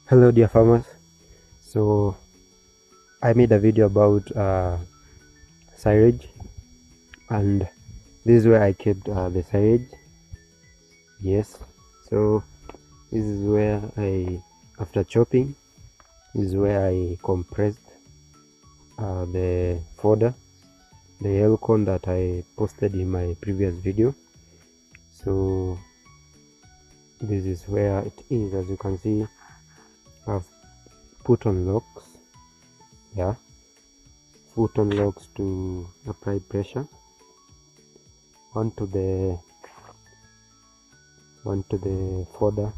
Hello dear farmers. So I made a video about silage, and this is where I kept the silage. Yes, so this is where after chopping, this is where I compressed the fodder, the yellow corn that I posted in my previous video. So this is where it is. As you can see, I've put on locks. Yeah, put on locks to apply pressure onto the fodder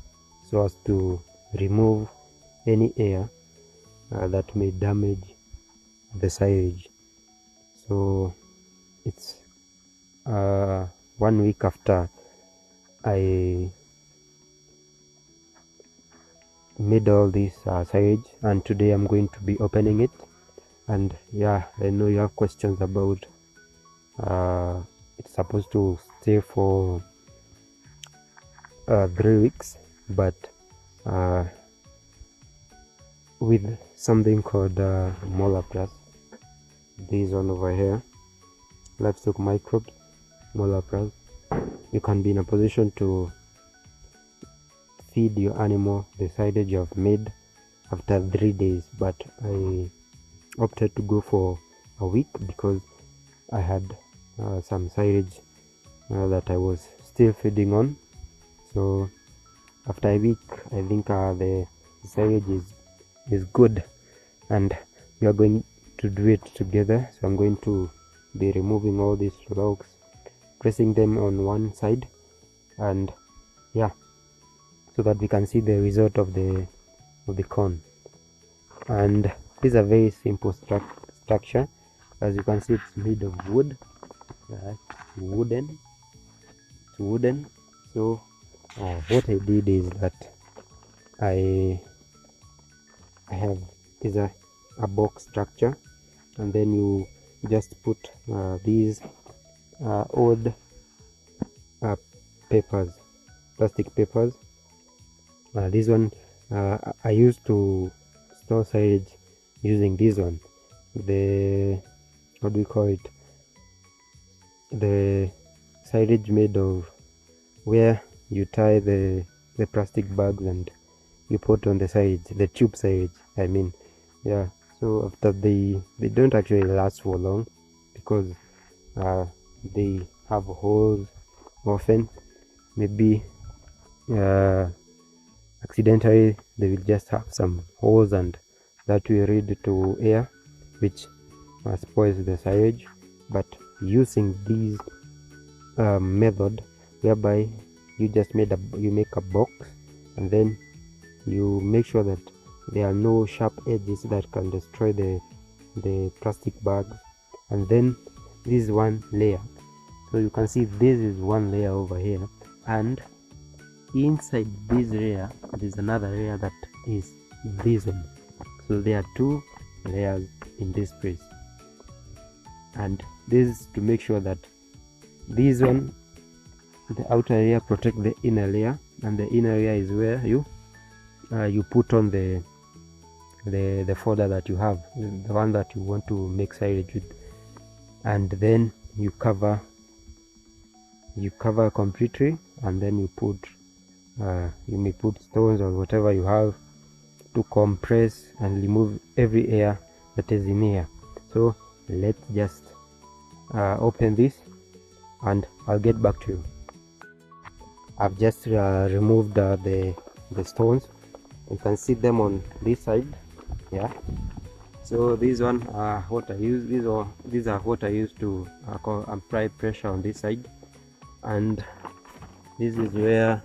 so as to remove any air that may damage the silage. So it's 1 week after I made all this silage, and today I'm going to be opening it. And yeah, I know you have questions about it's supposed to stay for 3 weeks, but with something called molar plus, this one over here, livestock microbes, molar plus, you can be in a position to feed your animal the silage you have made after 3 days. But I opted to go for a week because I had some silage that I was still feeding on. So after a week, I think the silage is good, and we are going to do it together. So I'm going to be removing all these logs, pressing them on one side, and yeah, so that we can see the result of the corn. And this is a very simple structure. As you can see, it's made of wood. It's wooden. So what I did is that I have a box structure, and then you just put these old papers, plastic papers. This one I used to store silage using this one, the what do we call it, the silage made of where you tie the plastic bags and you put on the silage, the tube silage, I mean. Yeah, so after they don't actually last for long because they have holes often. Maybe accidentally they will just have some holes, and that will lead to air, which spoils the silage. But using this method, whereby you just make a box, and then you make sure that there are no sharp edges that can destroy the plastic bags, and then this is one layer. So you can see this is one layer over here, and inside this layer there's another layer that is this one. So there are two layers in this place, and this is to make sure that this one, the outer layer, protect the inner layer, and the inner layer is where you put on the fodder that you have, the one that you want to make silage with, and then you cover completely, and then you put you may put stones or whatever you have to compress and remove every air that is in here. So let's just open this, and I'll get back to you. I've just removed the stones. You can see them on this side. Yeah, so this one what I use, these are what I use to apply pressure on this side. And this is where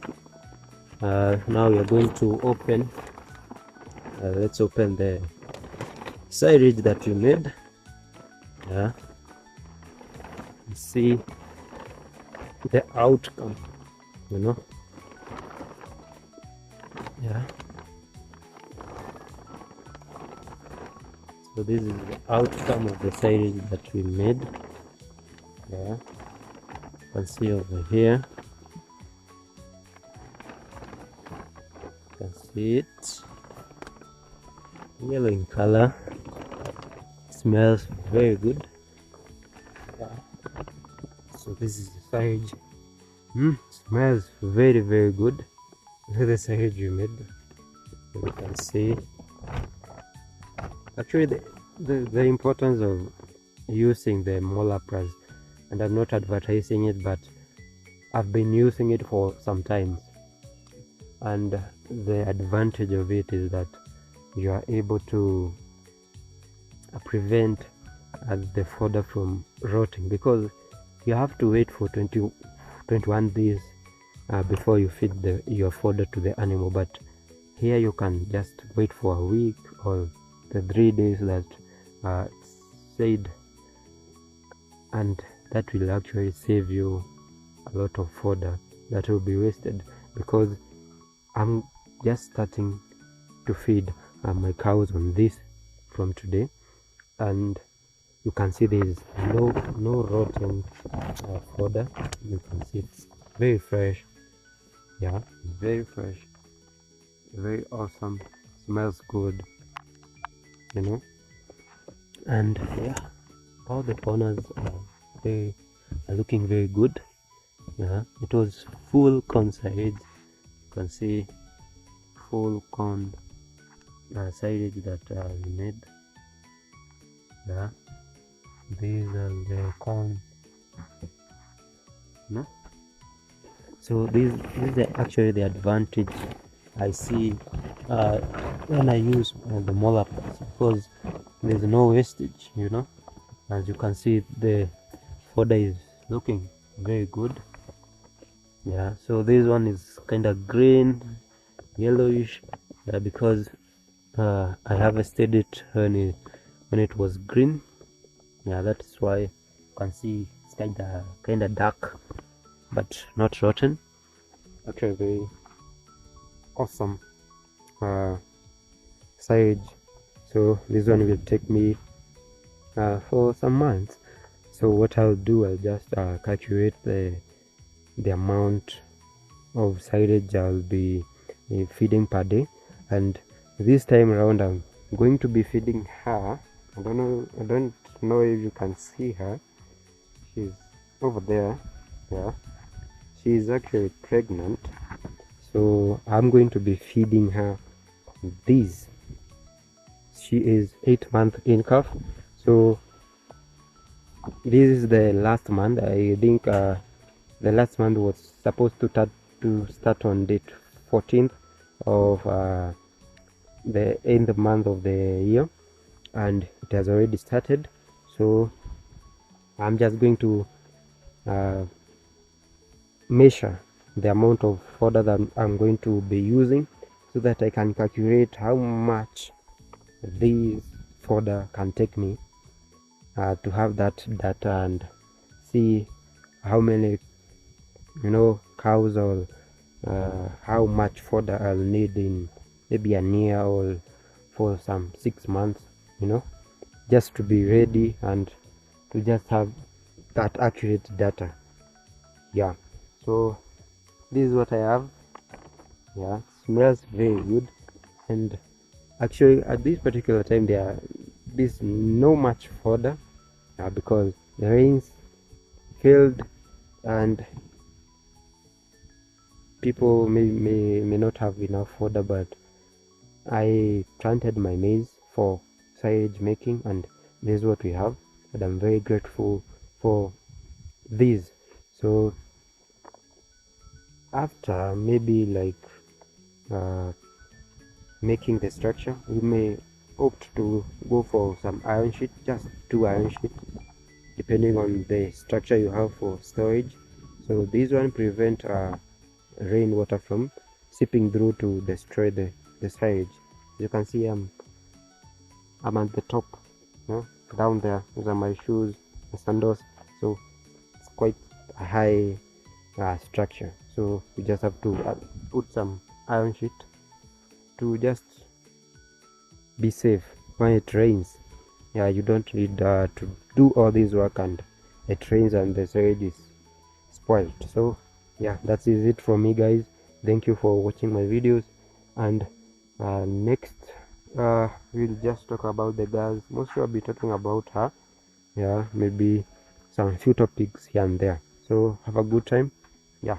now we are going to open. Let's open the silage that we made. Yeah, see the outcome, you know. Yeah, so this is the outcome of the silage that we made. Yeah, you can see over here, you can see it. yellow in color. Smells very good. So this is the silage. Smells very good. This is the silage we made. You can see. Actually, the importance of using the molar press, and I'm not advertising it, but I've been using it for some time, and the advantage of it is that you are able to prevent the fodder from rotting, because you have to wait for 21 days before you feed your fodder to the animal, but here you can just wait for a week or the 3 days that said, and that will actually save you a lot of fodder that will be wasted, because I'm just starting to feed my cows on this from today, and you can see there is no rotten fodder. You can see it's very fresh. Yeah, very fresh, very awesome, smells good, you know. And yeah, all the corners are looking very good. Yeah, it was full corn silage. You can see full corn silage that we made. Yeah, these are the corn. No, so this is actually the advantage I see when I use the molar press, because there's no wastage, you know. As you can see, the fodder is looking very good. Yeah, so this one is kind of green, yellowish, because I harvested it when it was green. Yeah, that's why you can see it's kind of dark, but not rotten. Actually, very awesome silage. So this one will take me for some months. So what I'll do, I'll just calculate the amount of silage I'll be feeding per day, and this time around I'm going to be feeding her. I don't know if you can see her. She's over there. Yeah, she's actually pregnant, so I'm going to be feeding her these. She is 8 months in calf, so this is the last month. I think the last month was supposed to start on date 14th of the 8th month of the year, and it has already started. So I'm just going to measure the amount of fodder that I'm going to be using, so that I can calculate how much this fodder can take me to have that data and see how many, you know, cows, or how much fodder I'll need in maybe a year or for some 6 months, you know, just to be ready and to just have that accurate data. Yeah, so this is what I have. Yeah, smells very good, and actually at this particular time there's no much fodder because the rains failed and people may not have enough fodder, but I planted my maize for silage making, and this is what we have, and I'm very grateful for this. So after maybe like making the structure, we may opt to go for some iron sheet, just 2 iron sheets depending on the structure you have for storage. So this one prevent rainwater from seeping through to destroy the silage. You can see I'm at the top, you know, down there. These are my shoes, my sandals, so it's quite a high structure. So we just have to put some iron sheet to just be safe when it rains. Yeah, you don't need to do all this work and it rains and the silage is spoiled. So yeah, that is it from me, guys. Thank you for watching my videos, and next we'll just talk about the girls. Mostly I'll be talking about her. Yeah, maybe some few topics here and there. So have a good time. Yeah.